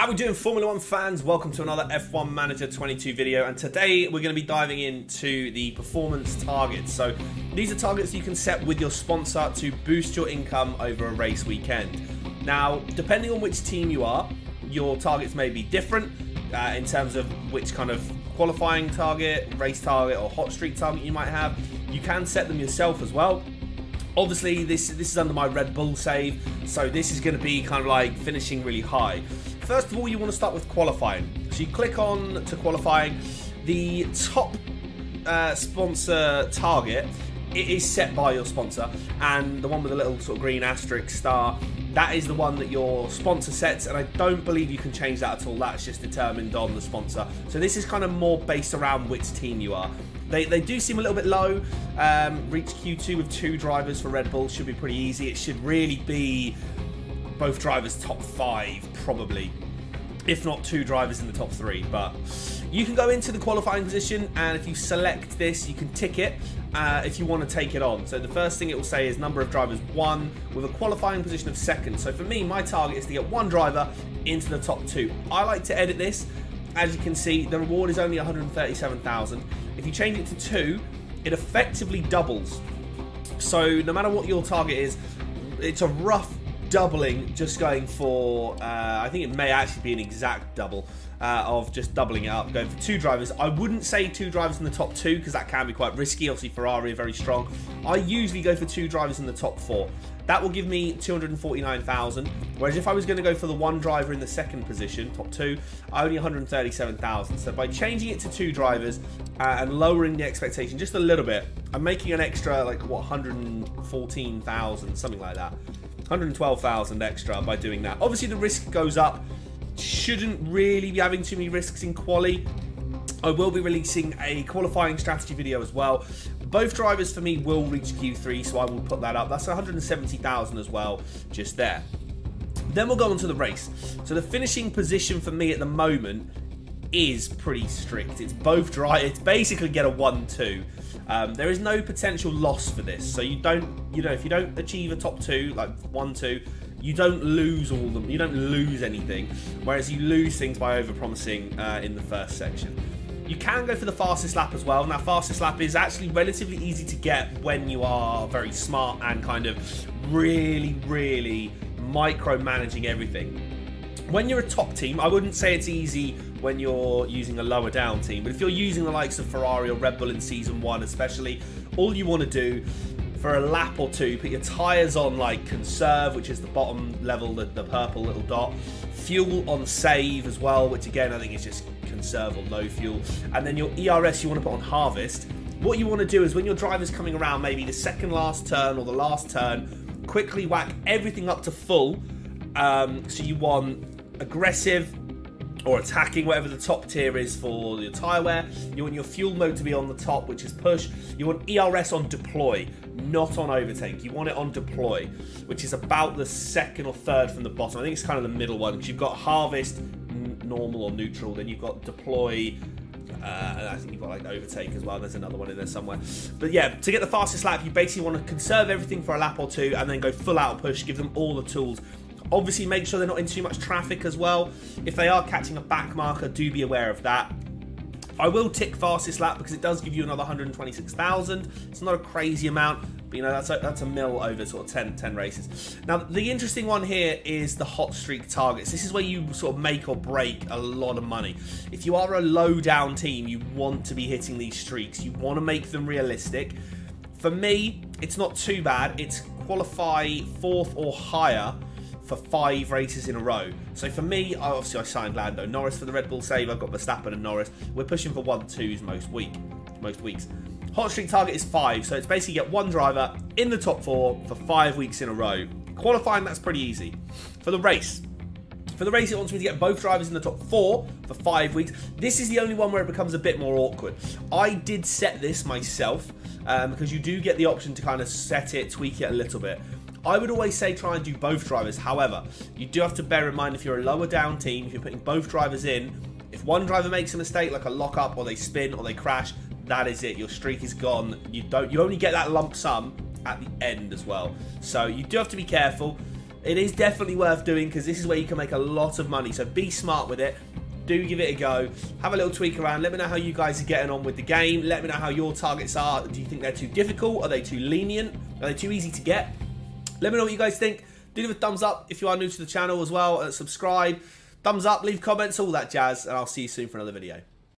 How we doing, Formula 1 fans? Welcome to another F1 Manager 22 video, and today we're going to be diving into the performance targets. So these are targets you can set with your sponsor to boost your income over a race weekend. Now, depending on which team you are, your targets may be different in terms of which kind of qualifying target, race target, or hot streak target you might have. You can set them yourself as well. Obviously, this is under my Red Bull save, so this is going to be kind of like finishing really high. First of all, you want to start with qualifying. So you click on to qualifying. The top sponsor target, it is set by your sponsor, and the one with the little sort of green asterisk star, that is the one that your sponsor sets, and I don't believe you can change that at all. That's just determined on the sponsor. So this is kind of more based around which team you are. They do seem a little bit low. Reach Q2 with 2 drivers for Red Bull should be pretty easy. It should really be both drivers top 5, probably. If not 2 drivers in the top 3. But you can go into the qualifying position, and if you select this, you can tick it if you want to take it on. So the first thing it will say is number of drivers 1 with a qualifying position of 2nd. So for me, my target is to get 1 driver into the top 2. I like to edit this. As you can see, the reward is only 137,000. If you change it to 2, it effectively doubles. So no matter what your target is, it's a rough doubling, just going for, I think it may actually be an exact double of just doubling it up, going for 2 drivers. I wouldn't say 2 drivers in the top 2 because that can be quite risky. Obviously, Ferrari are very strong. I usually go for 2 drivers in the top 4. That will give me 249,000. Whereas if I was going to go for the 1 driver in the 2nd position, top 2, only 137,000. So by changing it to 2 drivers and lowering the expectation just a little bit, I'm making an extra, like, what, 114,000, something like that. 112,000 extra by doing that. Obviously, the risk goes up. Shouldn't really be having too many risks in quali. I will be releasing a qualifying strategy video as well. Both drivers for me will reach Q3, so I will put that up. That's 170,000 as well, just there. Then we'll go on to the race. So the finishing position for me at the moment is pretty strict. It's both drivers. It's basically get a 1-2. There is no potential loss for this. So you don't, if you don't achieve a top 2, like 1-2, you don't lose all of them. You don't lose anything. Whereas you lose things by over-promising in the first section. You can go for the fastest lap as well. Now, fastest lap is actually relatively easy to get when you are very smart and kind of really, really micromanaging everything. When you're a top team, I wouldn't say it's easy when you're using a lower down team. But if you're using the likes of Ferrari or Red Bull in Season 1 especially, all you want to do for a lap or 2, put your tyres on like conserve, which is the bottom level, the purple little dot. Fuel on save as well, which again I think is just conserve or low fuel. And then your ERS you want to put on harvest. What you want to do is when your driver's coming around, maybe the second last turn or the last turn, quickly whack everything up to full. So you want aggressive or attacking, whatever the top tier is for your tyre wear. You want your fuel mode to be on the top, which is push. You want ERS on deploy, not on overtake. You want it on deploy, which is about the 2nd or 3rd from the bottom. I think it's kind of the middle one, because you've got harvest, normal or neutral, then you've got deploy, and I think you've got like overtake as well. There's another one in there somewhere. But yeah, to get the fastest lap, you basically want to conserve everything for a lap or 2 and then go full out push, give them all the tools. Obviously, make sure they're not in too much traffic as well. If they are catching a back marker, do be aware of that. I will tick fastest lap because it does give you another 126,000. It's not a crazy amount, but that's a mil over sort of 10 races. Now, the interesting one here is the hot streak targets. This is where you sort of make or break a lot of money. If you are a low down team, you want to be hitting these streaks. You want to make them realistic. For me, it's not too bad. It's qualify 4th or higher for 5 races in a row. So for me, obviously I signed Lando Norris for the Red Bull save. I've got Verstappen and Norris. We're pushing for 1-2s most weeks. Hot streak target is 5, so it's basically get 1 driver in the top 4 for 5 weeks in a row. Qualifying, that's pretty easy. For the race, it wants me to get both drivers in the top 4 for 5 weeks. This is the only one where it becomes a bit more awkward. I did set this myself because you do get the option to kind of set it, tweak it a little bit. I would always say try and do both drivers. However, you do have to bear in mind if you're a lower down team, if you're putting both drivers in, if one driver makes a mistake like a lock up or they spin or they crash, that is it. Your streak is gone. You only get that lump sum at the end as well. So you do have to be careful. It is definitely worth doing because this is where you can make a lot of money. So be smart with it. Do give it a go. Have a little tweak around. Let me know how you guys are getting on with the game. Let me know how your targets are. Do you think they're too difficult? Are they too lenient? Are they too easy to get? Let me know what you guys think. Do leave a thumbs up if you are new to the channel as well. Subscribe. Thumbs up. Leave comments. All that jazz. And I'll see you soon for another video.